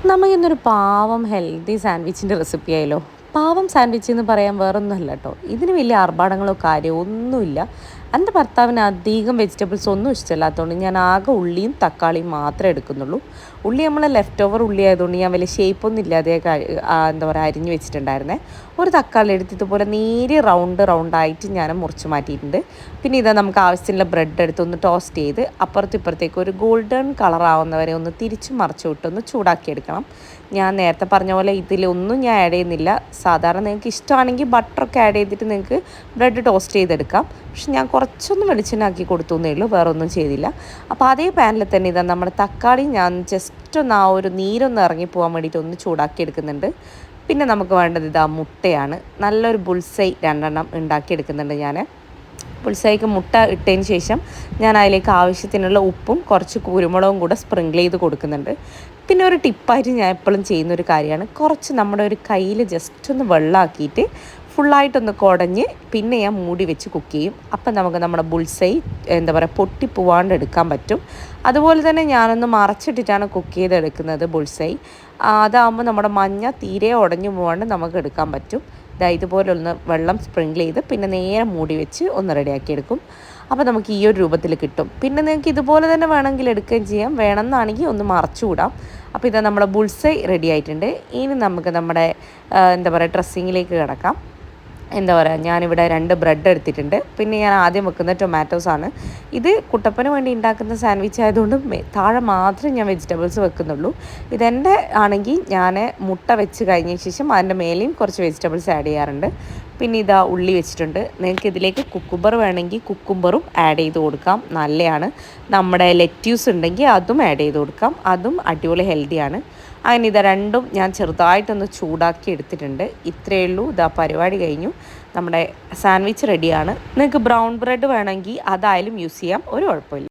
നമുക്കിന്നൊരു പാവം healthy സാൻഡ്വിച്ചിൻ്റെ recipe ആയല്ലോ. പാവം സാൻഡ്വിച്ച് എന്ന് പറയാൻ വേറൊന്നുമല്ല കേട്ടോ. ഇതിന് വലിയ ആർഭാടങ്ങളോ കാര്യമോ ഒന്നുമില്ല. എൻ്റെ ഭർത്താവിന് അധികം വെജിറ്റബിൾസ് ഒന്നും ഇഷ്ടമില്ലാത്തതുകൊണ്ട് ഞാൻ ആകെ ഉള്ളിയും തക്കാളിയും മാത്രമേ എടുക്കുന്നുള്ളൂ. ഉള്ളി നമ്മൾ ലെഫ്റ്റ് ഓവർ ഉള്ളി ആയതുകൊണ്ട് ഞാൻ വലിയ ഷേപ്പൊന്നും ഇല്ലാതെ എന്താ പറയുക അരിഞ്ഞ് വെച്ചിട്ടുണ്ടായിരുന്നേ. ഒരു തക്കാളി എടുത്ത് ഇതുപോലെ നേരിയ റൗണ്ടായിട്ട് ഞാൻ മുറിച്ച് മാറ്റിയിട്ടുണ്ട്. പിന്നെ ഇതാ നമുക്ക് ആവശ്യത്തിനുള്ള ബ്രെഡ് എടുത്ത് ഒന്ന് ടോസ്റ്റ് ചെയ്ത് അപ്പുറത്തും ഇപ്പുറത്തേക്ക് ഒരു ഗോൾഡൻ കളർ ആവുന്നവരെ ഒന്ന് തിരിച്ചു മറിച്ചു വിട്ടൊന്ന് ചൂടാക്കിയെടുക്കണം. ഞാൻ നേരത്തെ പറഞ്ഞ പോലെ ഇതിലൊന്നും ഞാൻ ആഡ് ചെയ്യുന്നില്ല. സാധാരണ നിങ്ങൾക്ക് ഇഷ്ടമാണെങ്കിൽ ബട്ടറൊക്കെ ആഡ് ചെയ്തിട്ട് നിങ്ങൾക്ക് ബ്രെഡ് ടോസ്റ്റ് ചെയ്തെടുക്കാം. പക്ഷെ ഞാൻ കുറച്ചൊന്നും വെളിച്ചെണ്ണ ആക്കി കൊടുത്തു എന്നേ ഉള്ളൂ, വേറെ ഒന്നും ചെയ്തില്ല. അപ്പോൾ അതേ പാനിൽ തന്നെ ഇതാ നമ്മുടെ തക്കാളി ഞാൻ ജസ്റ്റ് ഒന്ന് ആ ഒരു നീരൊന്ന് ഇറങ്ങിപ്പോകാൻ വേണ്ടിയിട്ട് ഒന്ന് ചൂടാക്കി എടുക്കുന്നുണ്ട്. പിന്നെ നമുക്ക് വേണ്ടത് ഇതാ മുട്ടയാണ്. നല്ലൊരു ബുൾസൈ 2 ഉണ്ടാക്കിയെടുക്കുന്നുണ്ട് ഞാൻ. പുൽസായിക്ക് മുട്ട ഇട്ടതിന് ശേഷം ഞാൻ അതിലേക്ക് ആവശ്യത്തിനുള്ള ഉപ്പും കുറച്ച് കുരുമുളകും കൂടെ സ്പ്രിങ്കിൾ ചെയ്ത് കൊടുക്കുന്നുണ്ട്. പിന്നെ ഒരു ടിപ്പായിട്ട് ഞാൻ എപ്പോഴും ചെയ്യുന്നൊരു കാര്യമാണ്, കുറച്ച് നമ്മുടെ ഒരു കയ്യിൽ ജസ്റ്റ് ഒന്ന് വെള്ളമാക്കിയിട്ട് ഫുള്ളായിട്ടൊന്ന് കുടഞ്ഞ് പിന്നെ ഞാൻ മൂടി വെച്ച് കുക്ക് ചെയ്യും. അപ്പം നമുക്ക് നമ്മുടെ ബുൾസൈ എന്താ പറയുക പൊട്ടിപ്പോവാണ്ട് എടുക്കാൻ പറ്റും. അതുപോലെ തന്നെ ഞാനൊന്ന് മറച്ചിട്ടിട്ടാണ് കുക്ക് ചെയ്തെടുക്കുന്നത് ബുൾസൈ. അതാകുമ്പോൾ നമ്മുടെ മഞ്ഞ തീരെ ഉടഞ്ഞു പോകാണ്ട് നമുക്ക് എടുക്കാൻ പറ്റും. ഇതുപോലെ ഒന്ന് വെള്ളം സ്പ്രിങ്കിൾ ചെയ്ത് പിന്നെ നേരെ മൂടി വെച്ച് ഒന്ന് റെഡിയാക്കി എടുക്കും. അപ്പോൾ നമുക്ക് ഈ ഒരു രൂപത്തിൽ കിട്ടും. പിന്നെ നിങ്ങൾക്ക് ഇതുപോലെ തന്നെ വേണമെങ്കിൽ എടുക്കുകയും ചെയ്യാം, വേണമെന്നാണെങ്കിൽ ഒന്ന് മറച്ചു വിടാം. അപ്പോൾ ഇതാ നമ്മുടെ ബുൾസൈ റെഡി ആയിട്ടുണ്ട്. ഇനി നമുക്ക് നമ്മുടെ എന്താ പറയുക ഡ്രസ്സിങ്ങിലേക്ക് കിടക്കാം. എന്താ പറയുക ഞാനിവിടെ 2 ബ്രെഡ് എടുത്തിട്ടുണ്ട്. പിന്നെ ഞാൻ ആദ്യം വെക്കുന്ന ടൊമാറ്റോസാണ്. ഇത് കുട്ടപ്പന് വേണ്ടി ഉണ്ടാക്കുന്ന സാൻഡ്വിച്ച് ആയതുകൊണ്ട് താഴെ മാത്രമേ ഞാൻ വെജിറ്റബിൾസ് വെക്കുന്നുള്ളൂ. ഇതെൻ്റെ ആണെങ്കിൽ ഞാൻ മുട്ട വെച്ച് കഴിഞ്ഞ ശേഷം അതിൻ്റെ മേലെയും കുറച്ച് വെജിറ്റബിൾസ് ആഡ് ചെയ്യാറുണ്ട്. പിന്നെ ഇതാ ഉള്ളി വെച്ചിട്ടുണ്ട്. നിങ്ങൾക്ക് ഇതിലേക്ക് കുക്കുംബർ വേണമെങ്കിൽ കുക്കുംബറും ആഡ് ചെയ്ത് കൊടുക്കാം, നല്ലതാണ്. നമ്മുടെ ലെറ്റ്യൂസ് ഉണ്ടെങ്കിൽ അതും ആഡ് ചെയ്ത് കൊടുക്കാം, അതും അടിപൊളി ഹെൽത്തിയാണ്. അങ്ങനെ ഇതാ 2ഉം ഞാൻ ചെറുതായിട്ടൊന്ന് ചൂടാക്കി എടുത്തിട്ടുണ്ട്. ഇത്രയേ ഉള്ളൂ, ഇതാ പരിപാടി കഴിഞ്ഞു. നമ്മുടെ സാൻഡ്വിച്ച് റെഡിയാണ്. നിങ്ങൾക്ക് ബ്രൗൺ ബ്രെഡ് വേണമെങ്കിൽ അതായാലും യൂസ് ചെയ്യാം, ഒരു കുഴപ്പമില്ല.